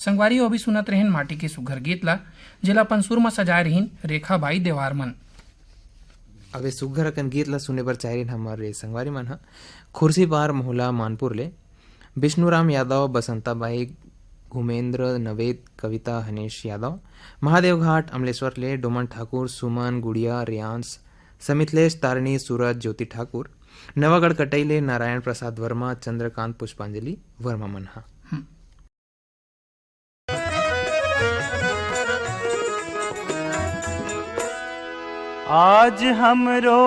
संगवारी अभी सुनत रहन माटी के सुघर गीत ला जिला पंसूर में सजाए रहीन रेखा बाई देवार मन। अबे सुघर अकन गीत ला सुने बर चाहिए हमारे संगवारी मन ह खुर्सीपार मोहला मानपुर ले विष्णुराम यादव, बसंताबाई, घुमेंद्र, नवेद, कविता, हनेश यादव, महादेव घाट अमलेश्वर ले डोमन ठाकुर, सुमन, गुड़िया, रियांश, समितलेश, तारणी, सूरज, ज्योति ठाकुर, नवागढ़ कटैले नारायण प्रसाद वर्मा, चंद्रकांत, पुष्पांजलि वर्मा मन हा। आज हमरो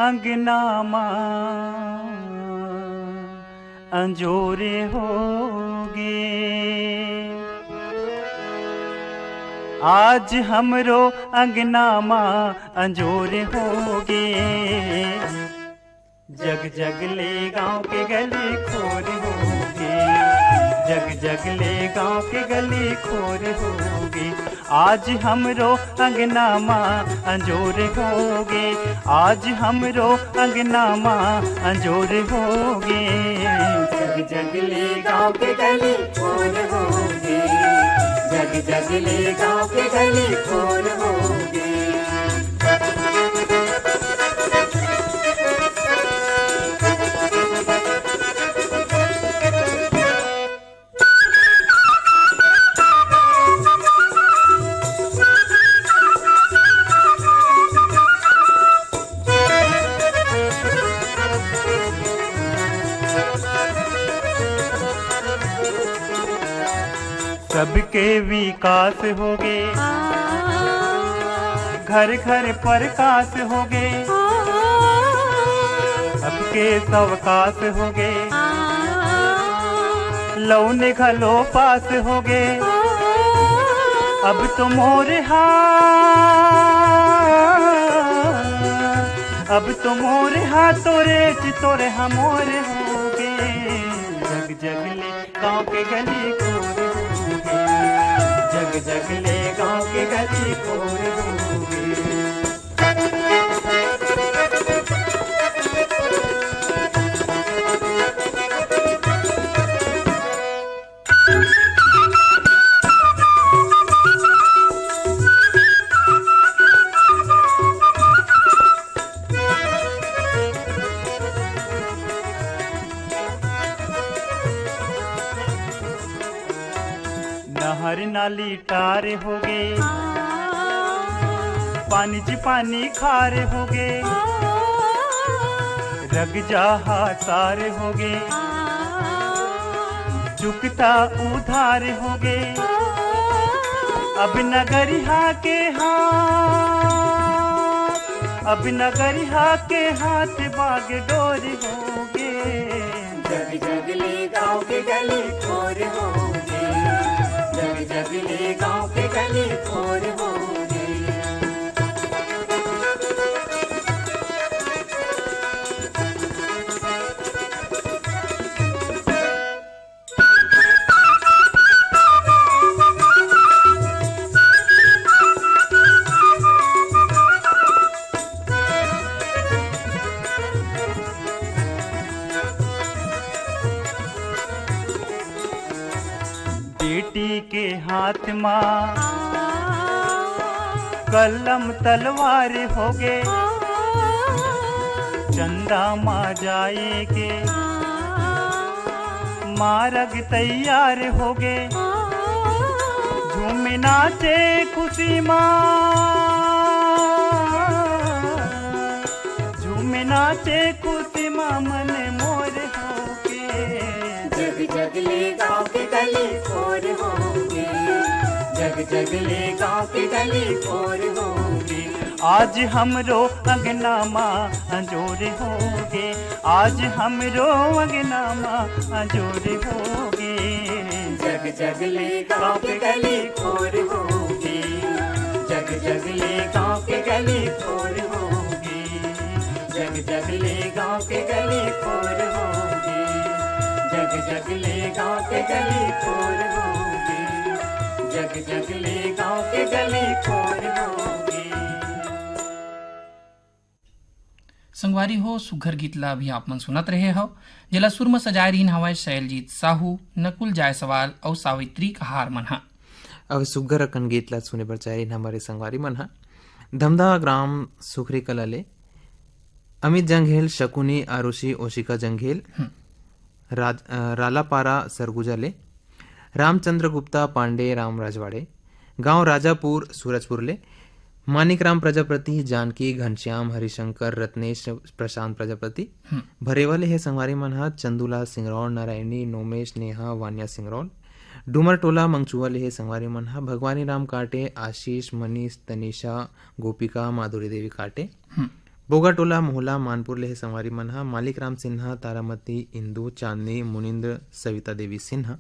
अंगनामा अंजोरे होगे, आज हमरो अंगनामा अंजोरे होगे, जग जग ले गांव के गली खोर होगे, जग जग ले गांव के गली खोर होगे, आज हमरो अंगनामा अंजोर होगे, आज हमरो अंगनामा अंजोर होगे, जग जग ले गांव के गली खोर होगे, जग जग ले गांव के गली खोर होगे। सबके विकास होगे, घर घर प्रकाश होगे, सबके सवकाश होगे, लौने घलो पास होगे, अब तो मोरे अब तो मोरे तोरे चितोरे हमोरे होगे, जग जग ले गाँव के गली खोर होगे, जग जग ले गाँव के गली खोर होगे। नहर नाली टारे होगे, पानी जी पानी खारे होगे, रग जहा सारे होगे, चुकता उधार होगे, अब नगरिया के हाथ, अब नगरिया के हाथ बाग डोर होगे, जग जग ले गाँव के गली खोर होगे, जग जग ले गाँव के गली खोर होगे। बेटी के हाथ माँ कलम तलवार होगे, चंदा माँ जाए के मारग तैयार होगे, झूम नाचे खुशी माँ, झूम नाचे खुशी माँ मन मोर होगे, जग जग ले गाँव के गली खोर होगे, जग जग ले गाँव के गली खोर होगे, आज हमरो अंगनामा अंजोर होगे, आज हमरो अंगनामा अंजोर होगे, जग जग ले गाँव के गली खोर होगे, जग जग ले गाँव के गली खोर होगे, जग जग ले गाँव के गली खोर होगे, जग जग ले गाँव के गली खोर होगे, जग जग ले गाँव के गली खोर होगे। संगवारी संगवारी हो सुघर गीत ला अभी आप मन सुनत रहे हो जेला सुर में सजाए रहीन हवाए शैलजीत साहू नकुल जायसवाल और सावित्री कहार मन हा। अब सुग्घर अकन गीत ला सुने बर चाहे हमारे संगवारी मन हा धमधा ग्राम सुखरी कला ले अमित जंघेल शकुनी आरुषि ओशिका जंघेल रालापारा सरगुजा ले रामचंद्र गुप्ता पांडे राम राजवाड़े गांव राजापुर सूरजपुर ले मानिकराम प्रजापति जानकी घनश्याम हरिशंकर रत्नेश प्रशांत प्रजापति भरेवाले हे संगवारी मन हा चंदूलाल सिंगरौल नारायणी नोमेश नेहा वानिया सिंगरौल डूमर टोला मंगचुआ ले संगवारी मन हा भगवानी राम काटे आशीष मनीष तनिषा गोपिका माधुरी देवी काटे बोगा टोला मोहला मानपुर ले संगवारी मन हा मालिक राम सिन्हा तारामती इंदू चांदनी मुनिंद्र सविता देवी सिन्हा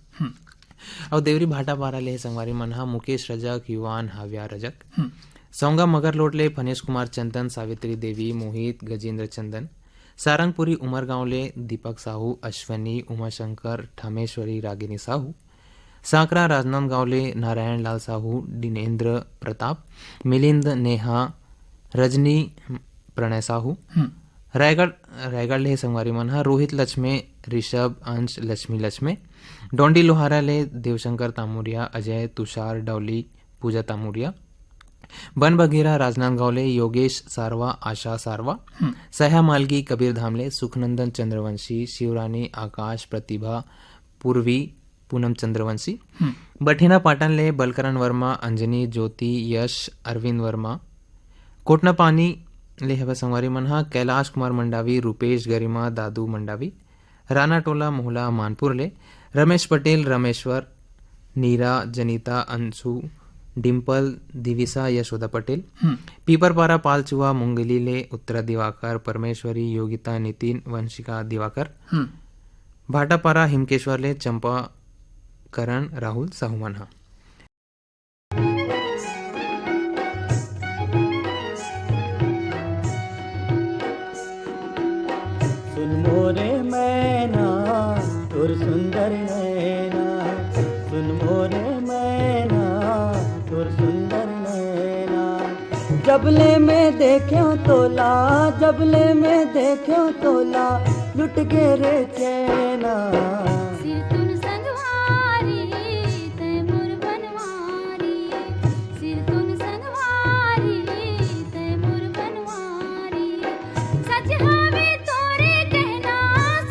और देवरी भाटा पारा ले संगवारी मन हा मुकेश रजक युवान हाव्या रजक सौंगा मगर लोटले फनेश कुमार चंदन सावित्री देवी मोहित गजेंद्र चंदन सारंगपुरी उमरगांव ले दीपक साहू अश्वनी उमाशंकर ठामेश्वरी रागिनी साहू सांकरा राजनांदगांव ले नारायण लाल साहू दिनेन्द्र प्रताप मिलिंद नेहा रजनी प्रणय साहू रायगढ़ ले संगवारी मन हा रोहित लक्ष्मे ऋषभ अंश लक्ष्मी लक्ष्मे डोंडी लोहारा ले देवशंकर तामुरिया अजय तुषार डौली पूजा तामुरिया बन बघेरा राजनांदगांव ले योगेश सारवा आशा सारवा सह्या मालगी कबीर धामले सुखनंदन चंद्रवंशी शिवरानी आकाश प्रतिभा पूर्वी पूनम चंद्रवंशी बठिना पाटन ले बलकरण वर्मा अंजनी ज्योति यश अरविंद वर्मा कोटना पानी ले हवा संगवारी मन हा कैलाश कुमार मंडावी रूपेश गरिमा दादू मंडावी राना टोला मोहला मानपुर ले रमेश पटेल रमेश्वर नीरा जनीता अंशु डिम्पल दिविसा यशोदा पटेल पीपरपारा पालचुआ मुंगली ले उत्तरा दिवाकर परमेश्वरी योगिता नितिन वंशिका दिवाकर भाटापारा हिमकेश्वर ले चंपा करण राहुल साहू मन हा। सुन मोरे मैना तोर सुंदर नैना सुन मोरे मैना तोर सुंदर नैना जबले में देख्यो तोला जबले में देख्यो तोला लुट के रे चैना सिर तुन संगवारी तै मोर बनवारी सिर तुन संगवारी तै मोर बनवारी सच हवे तोरे कहना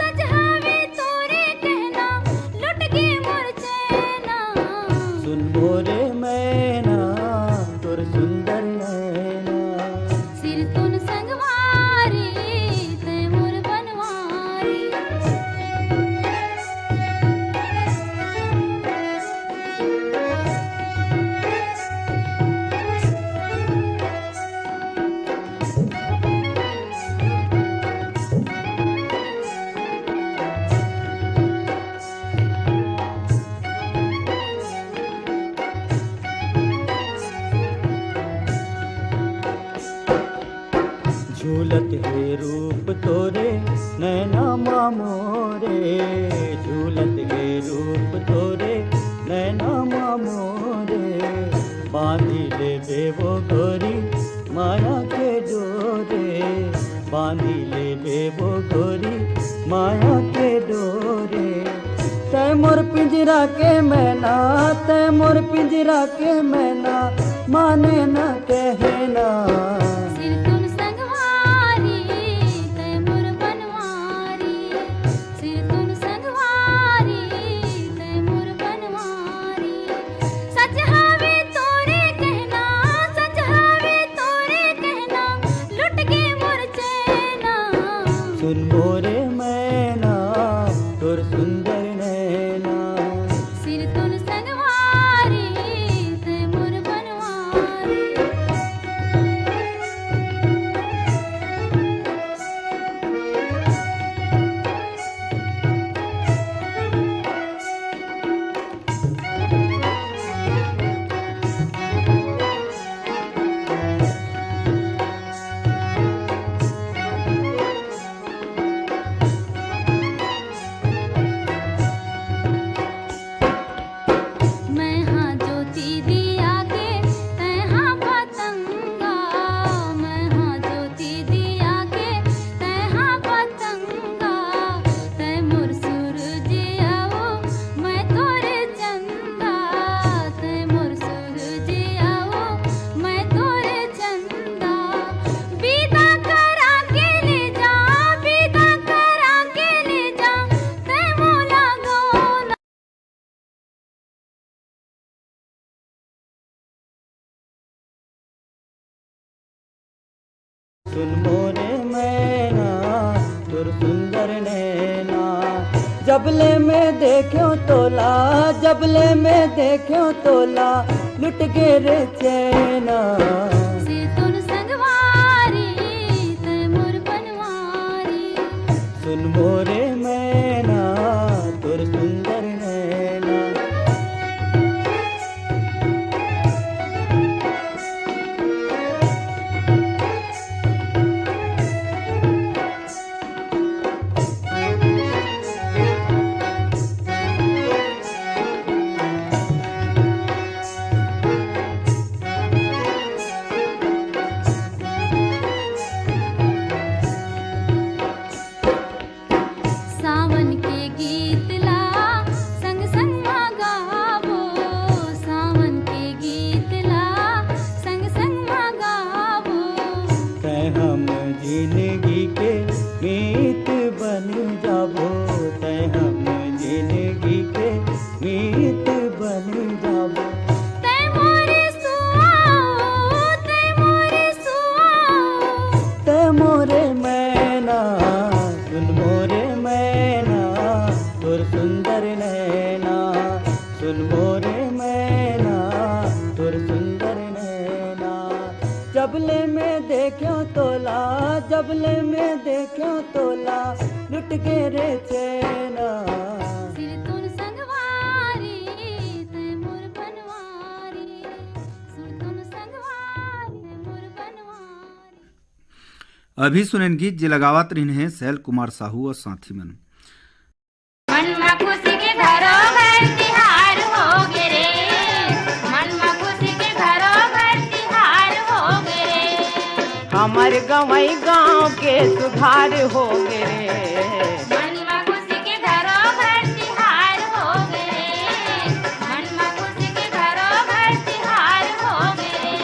सच हवे तोरे कहना लुट के मोर चैना सुन मोरे मैना तोर सुंदर नैना सिर तुन संगवारी तै मोर बनवारी झूलत है रूप तोरे नैना मामोरे झूलत है रूप तोरे नैना मामोरे बांधी ले बेवो गोरी माया के डोरे बांधी ले बेवो गोरी माया के डोरे तै मोर पिंजरा के मैना तै मोर पिंजरा के मैना माने न कहना सिर तुन संगवारी तै मोर बनवारी सिर तुन संगवारी तै मोर बनवारी सच हवे तोरे कहना सच हवे तोरे कहना लुट के मोर चैना सुन मोरे मैना तोर सुंदर नैना सिर तुन संगवारी तै मोर बनवारी जबले में देखो तोला, जबले में देखो तोला, लुट गे रे चैना। सिर तुन संगवारी तैमूर बनवारी। सुन मोरे मैना तोर सुंदर नैना। सावन के गीत ला संग संग गावो। सावन के गीत ला संग संग गावो। तै हम जिंदगी के मीत बन जाबो, तै हम जिंदगी के मीत बन जाबो। तै मोरे सुआओ, तै मोरे सुआओ। तै मोरे मैना सुन मोरे मैना तोर सुंदर नैना। सुन मोरे मैना तोर सुंदर नैना। जबले में देखो तोला, जबले में देखो तोला, लुट गे रे चैना। सिर तुन संगवारी तैमूर बनवारी। सुर तुन संगवारी तैमूर बनवारी। अभी सुनेन गीत जे लगावत रहिन है सैल कुमार साहू और साथी मन। मन में खुशी के घरों घर तिहार हो गे रे। मन में खुशी के घरों घर तिहार हो गे रे। हमर गवई गाँव के सुधार हो गे रे। मन में खुशी के घरों घर तिहार हो गे रे। मन में खुशी के घरों घर तिहार हो गे रे।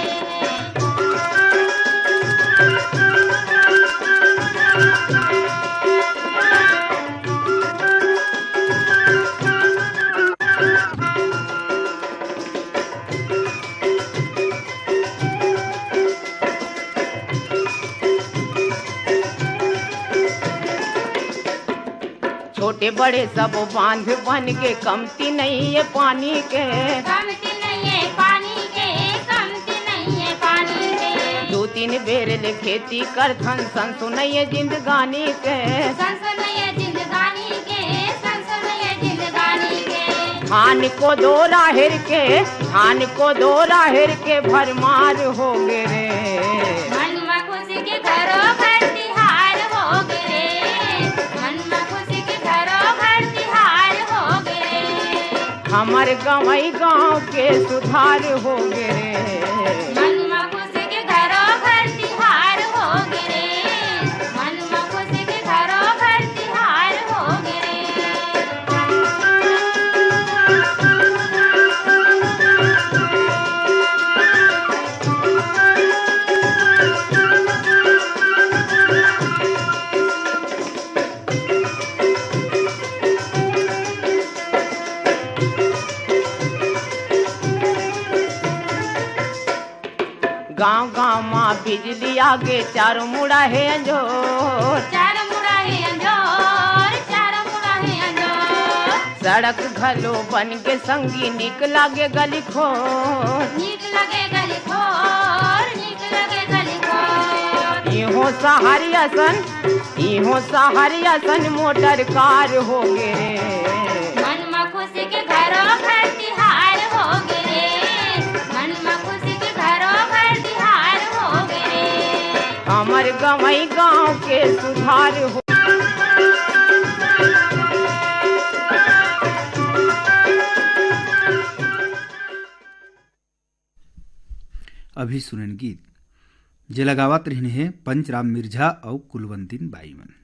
छोटे बड़े सब बांध बन के कमती नहीं है पानी के। कमती नहीं है पानी के, कमती नहीं है पानी के। दो तीन बेर ले खेती कर धन सन सुनैये जिंदगानी के। संसन नहीं है जिंदगानी के, संसन नहीं है जिंदगानी के। धान को दो राहिर के, धान को दो राहिर के भरमार हो गे रे। मन में खुशी के घरों घर तिहार हो गे रे। मन में खुशी के घरों घर तिहार हो गे रे। हमर गवई गाँव के सुधार हो गे रे। मन में खुशी के घरों घर तिहार हो गे रे। मन में खुशी के घरों घर तिहार हो गे रे। गाँव गाँव माँ बिजली आगे चारों मुड़ा है अंजोर। चार मुड़ा है अंजोर, चार मुड़ा है अंजोर। सड़क घलो बन के संगी निक लागे गली खोर। नीक लगे गली खोर, नीक लगे गली खोर। इहो सहारिया सन, इहो सहारिया सन मोटर कार हो गे रे। मन में खुशी के घरों घर तिहार हो गे रे। मन में खुशी के घरों घर तिहार हो गे रे। हमर गवई गाँव के सुधार हो। अभी सुनेन गीत जे लगावत रहिन है पंचराम मिर्झा और कुलवंतीन बाई मन।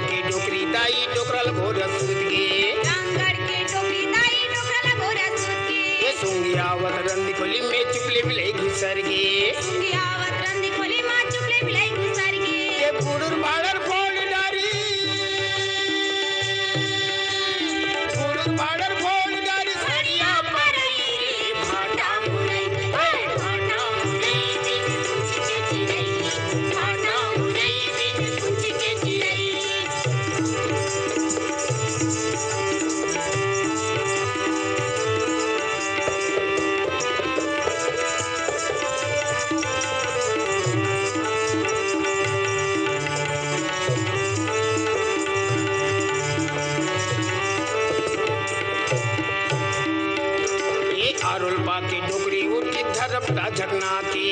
की डोकरी दाई डोकरल घोर सूत गे रामगढ़ के डोकरी दाई डोकरल घोरा सूत के ये सुंगियावत रंदी खोली में चुपले बिले घुसर गे सुंगियावत रंदी खोली माँ चुपले बिलाई घुसर गे ये बुडुर बाडर फोड़ डारी बुडुर बाडर फोड़ डारी सड़िया परई रे भाटा मुरई भाटा मुरई बिन पूछ के चिरई भाटा मुरई बिन पूछ के चिरई ये आरोल पाके डोकरी उठी धरपता झकना के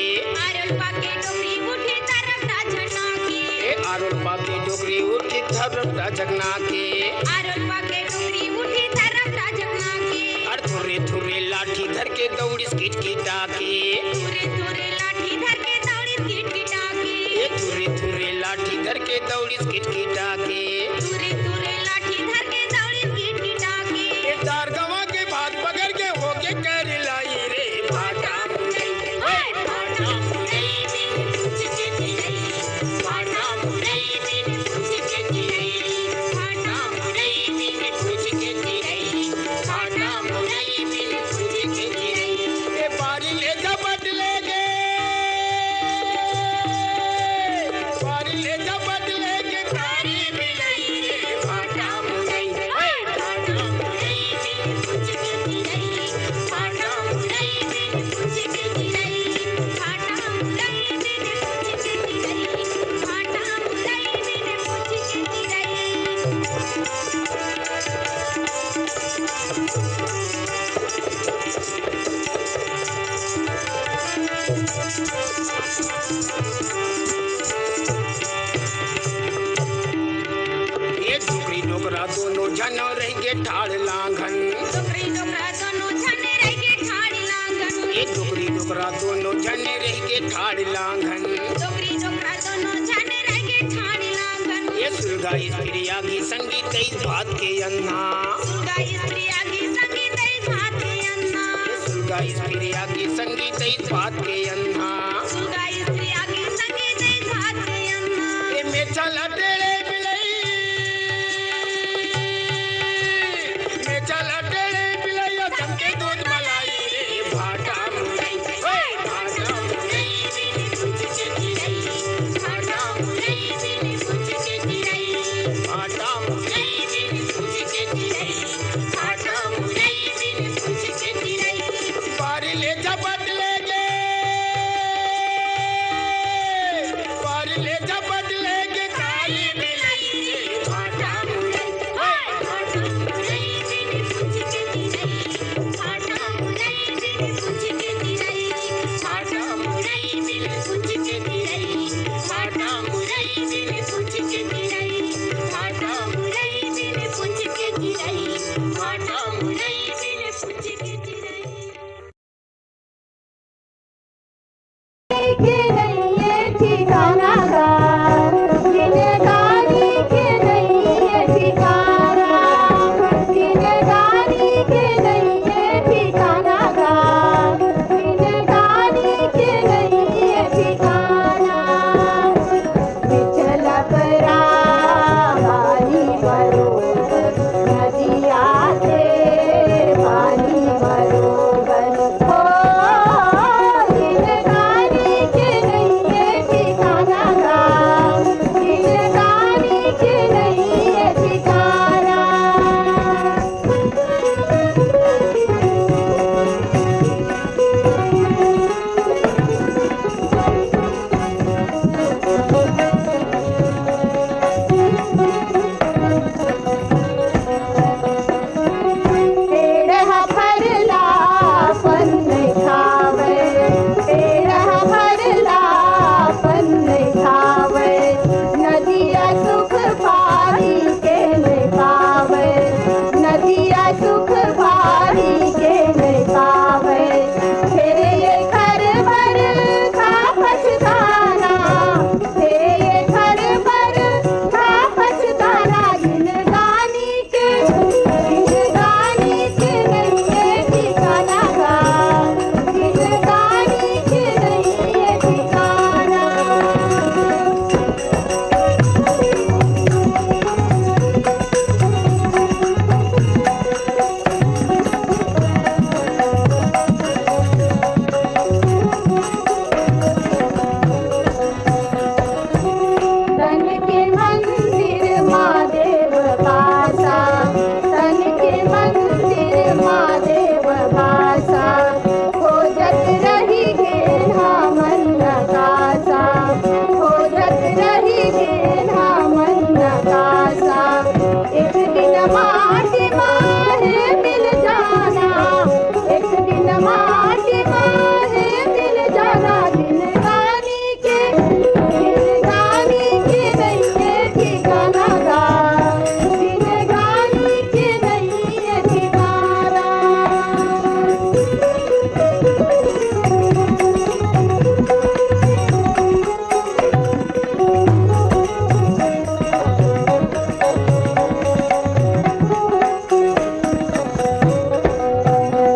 आरोल पाके डोकरी उठी तरफता झटना के ये आरोल पाके डोकरी उठी धरपता झकना के आरोल पाके डोकरी उठी तरफता झटना के और थुरे थुरे लाठी धर के दौड़िस किटकिटा के थोरे थोरे लाठी धर के दौड़ी कीट कीटा के ये थुरे थुरे लाठी धर के दौड़िस किटकिटा के थोरे थोरे लाठी धर के दौड़ी कीट कीटा के ये दार गवा के भात पकड़ के होके कर लाई रे भाटा मुरई भाटा मुरई बिन पूछ के चिरई भाटा मुरई बिन पूछ के चिरई भाटा मुरई बिन पूछ के चिरई भाटा मुरई बिन पूछ के चिरई ये बारी ले जा बदले गे बारी ले जा बदले के तारी बिलाई रे भाटा मुरई भाटा मुरई बिन पूछ के चिरई भाटा मुरई बिन पूछ के चिरई भाटा मुरई बिन पूछ के चिरई भाटा मुरई बिन पूछ के चिरई ये डोकरी डोकरा दोनों जन रह के ठाड़ लांघन डोकरी डोकरा दोनों झने रह के ठाड़ी लांगन ये डोकरी डोकरा दोनों जन रह के ठाड़ लांघन डोकरी डोकरा दोनों झने रह के ठाड़ी लांगन ये सुरगा स्त्रिया की संगीत इस बात के अन्ना सुरगा स्त्री आगे संगीत इस हाथ के अन्ना ये सुरगा स्त्रिया की संगीत इस बात के अन्ना सुरगा स्त्री आगे संगीत इस हाथ के अन्ना ये मेचा लटेड़े बिलई मेचा लटेड़े बिलई और चमके दूध मलाई रे भाटा मुरई भाटा मुरई बिन पूछ के चिरई भाटा मुरई बिन पूछ के चिरई भाटा मुरई बिन पूछ के चिरई भाटा मुरई बिन पूछ के चिरई बारी ले जा बदले गे महादेव बासा तन के मंदिर महादेव बासा खोजत रही गेला मन नकासा खोजत रही गेला मन नकासा एक दिन माटी माहे मिल जाना एक दिन माटी माहे मिल जाना दिन गानी के नहीं है ठिकाना गा दिन गानी के नहीं है ठिकाना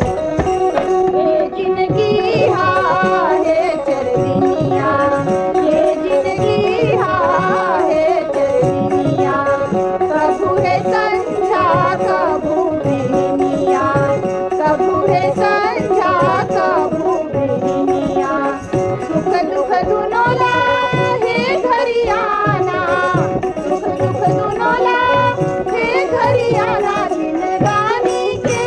ये जिंदगी है चरदिनिया ये जिंदगी है चरदिनिया कबू है संझा कबू बेनिया कबू है संझा कबू बेनिया सुख दुख दोनों ला है घरियाना सुख दुख दोनों ला है घरियाना दिन गानी के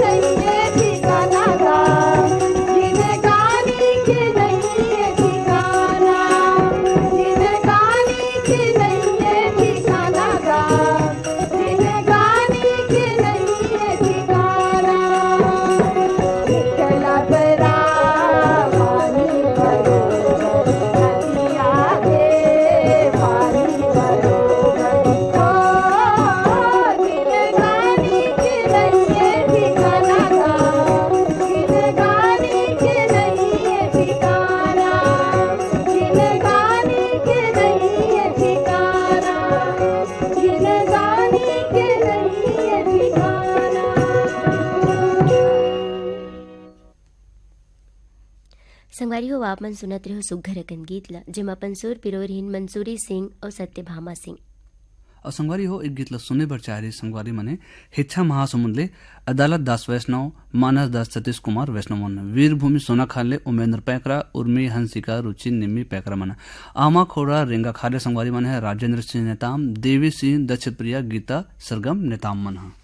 नहीं है ठिकाना गा दिन गानी के नहीं है ठिकाना दिन गानी के नहीं है ठिकाना गा दिन गानी के नहीं है ठिकाना निकला बरा पानी भरो नदिया के पानी भरो दिन गानी के नहीं है ठिकाना गा दिन गानी के नहीं है ठिकाना दिन गानी के नहीं है ठिकाना दिन गानी के नहीं है ठिकाना संगवारी हो आप मन सुनत रहो सुघ्घर अकन गीत ला जेमा अपन सुर पिरोर हिन मंसूरी सिंह और सत्यभामा सिंह और संगवारी हो एक गीत ला सुने बर चाह रही संगवारी मने हिच्छा महासमुंदले अदालत दास वैष्णव मानस दास सतीश कुमार वैष्णव मन वीरभूमि सोना खाले उमेंद्र पैकरा उर्मी हंसिका रुचि निम्मी पैकरा मन आमा खोड़ा रेंगा खाले संगवारी मन है राजेंद्र सिंह नेताम देवी सिंह दक्ष प्रिया गीता सरगम नेताम मन है।